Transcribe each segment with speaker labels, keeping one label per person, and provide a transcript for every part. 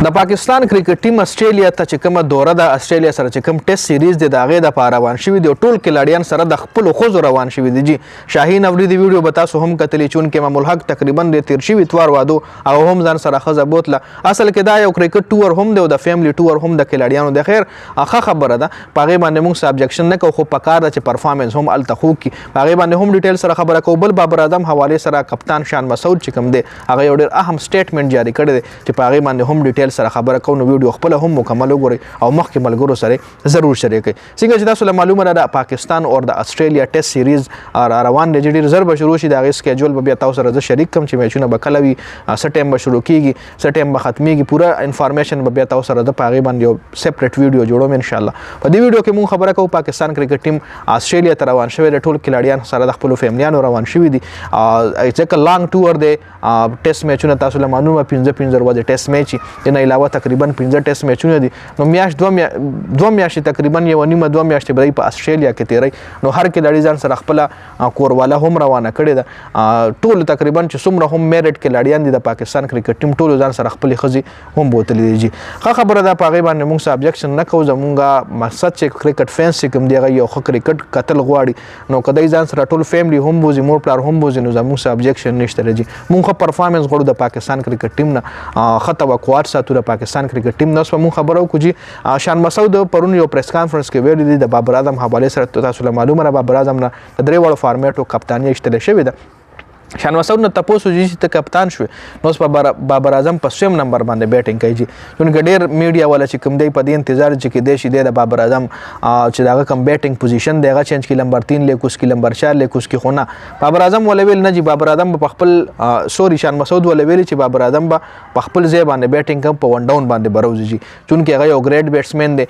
Speaker 1: د پاکستان کرکټ ټیم استرالیا ته چې کومه دوره د استرالیا سره چې کوم ټیسټ سیریز دی د هغې دپاره روان شوي دي او ټول کلاډیان سره د خپلو ښځو روان شوي دي جي شاهین افریدي ویډیو به تاسو هم کتلی چونکې امام الحق تقریبا د تیر شوي اتوار واده او هم ځان سره ښځه بوتله اصل کې دا یو کرکټ ټور هم دی او د فیملی ټور هم د کلاډیانو د خیر ښه خبره ده په هغې باندې موږ څه ابجکشن نه کوو خو پکار ده چې پرفارمنس هم هلته ښه وکړي په هغې باندې هم ډیټیل سره خبره کوو بل بابر اعظم حوالې سره کپتان شان مسعود چې کوم دی هغه یو ډېر اهم سټیټمنټ جاري کړی دی چې په هغې باندې هم ډیټیل سره خبره کوو نو ویډیو خپل هم مکمل وګورئ او مخکې ملګرو سره ضرور شریک کړئ څنګه چې تاسو له معلومه ده د پاکستان او د استرالیا ټیسټ سیریز روان دی چې ډېر ژر به شروع شي د هغې سکیجول به بیا تاسو سره زه شریک کړم چې میچونه به کله وي څه ټایم به شروع کیږي څه ټایم به ختمیږي پوره انفارمیشن به بیا تاسو سره د په هغې باندې یو سپریټ ویډیو جوړوم انشاءالله په دې ویډیو کې موږ خبره کوو پاکستان کرکټ ټیم استرالیا ته روان شوی دی ټول کلاډیان سره د خپلو فیملیانو روان شوي دي ځکه لانګ ټور دی ټیسټ میچونه تاسو له معلومه 15 ورځې ټیسټ میچ دې نه علاوه تقریبا 15 ټیسټ میچونه دي نو میاشت دوه میاشتې تقریبا یو نیمه دوه میاشتې به په استرالیا کې تیری نو هر کلاډي ځان سره خپله کورواله هم روانه کړې ده ټول تقریبا چې څومره هم میرټ کلاډیان دي د پاکستان کرکټ ټیم ټولو ځان سره خپلې ښځې هم بوتلې دي جي ښه خبره ده په هغې باندې موږ څه ابجکشن نه کوو زمونږ مقصد چې کرکټ فینس چې کوم دی هغه یو ښه کرکټ کتل غواړي نو که دی ځان سره ټول فیملی هم بوځي مور پلار هم بوځي نو زموږ څه ابجکشن نشته دی جي موږ ښه پرفارمنس غواړو د پاکستان کرکټ ټیم نه ښه توقعات ساتو د پاکستان کرکټ ټیم نه اوس به موږ خبره وکړو جي شان مسعود پرون یو پریس کانفرنس کې ویلي دي د بابر اعظم حوالې سره تاسو له معلومه ده بابر اعظم نه د درې واړو فارمیټو کپتاني ایستلی شوې ده شان مسعود نه تپوس وجي چې ته کپتان شوې نو اوس بابر اعظم په سویم نمبر باندې بیټینګ کوي جي چونکې ډېر میډیا والا چې کوم دی په دې انتظار چې کیدای شي دی د بابر اعظم چې د هغه کوم بیټینګ پوزیشن دی هغه چینج کړي نمبر 3 لیک اوس کې نمبر 4 لیک اوس کې خو نه بابر اعظم ولې ویل نه جي بابر اعظم په خپل سوري شان مسعود ولې ویلي چې بابر اعظم په خپل ځای باندې بیټینګ کوم په ون ډاون باندې بروزي جي چونکې هغه یو ګریټ بیټسمین دی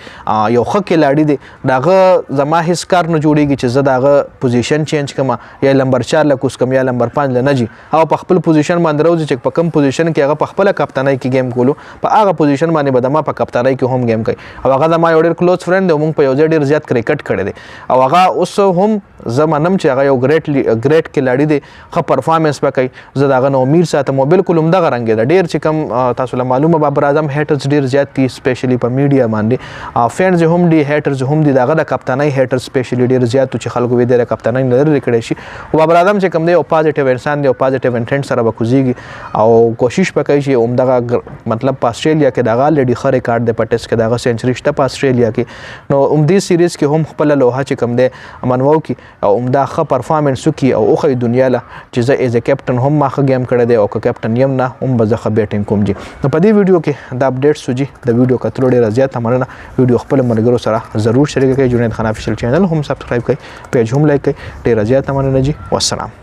Speaker 1: یو ښه کلاډي دی د هغه زما هېڅ کار نه جوړېږي چې زه د هغه پوزیشن چینج کړم یا نمبر 4 لیک اوس کوم یا نمبر 5 نه جي او په خپل پوزیشن باندې راوځي چې په کوم پوزیشن کې هغه په خپله کپتانۍ کې گیم کولو په هغه پوزیشن باندې به دما په کپتانۍ کې هم گیم کوي او هغه زما یو ډېر کلوز فرینډ دی او موږ په یو ځای ډېر زیات کرکټ کړی دی او هغه اوس هم زه منم چې هغه یو ګریټ کلاډي دی ښه پرفارمنس به کوي زه د هغه نه امید ساتم او بلکل همدغه رنګ دی ډېر چې کوم تاسو له معلومه بابر اعظم هیټرز ډېر زیات دي سپیشلی په میډیا باندې فینډز هم دي هیټرز هم دي د هغه د کپتانۍ هیټرز سپیشلی ډېر زیات چې خلکو وی دی د کپتانۍ نه لرې کړی شي بابر اعظم چې کوم دی یو پازیټیو انسان دی او پازیټیو انټینټ سره به کوزیږي او کوشش به کوي چې همدغه مطلب په استرالیا کې د هغه الریډي ښه ریکارډ دی په ټیسټ کې د هغه سینچري شته په استرالیا کې نو همدې سیریز کې هم خپله لوحه چې کوم دی منوو کړي او همدا ښه پرفارمنس وکړي او وښیي دنیا له چې زه ایز ا کیپټن هم ما ښه گیم کړی دی او که کیپټن یم نه هم به زه ښه بیټینګ کوم جي نو په دې ویډیو کې دا اپډیټس وو جي د ویډیو کتلو ډېره زیاته مننه ویډیو خپلو ملګرو سره ضرور شریک کړئ جنید خان افیشل چینل هم سبسکرایب کړئ پیج هم لایک کړئ ډېره زیاته مننه جي والسلام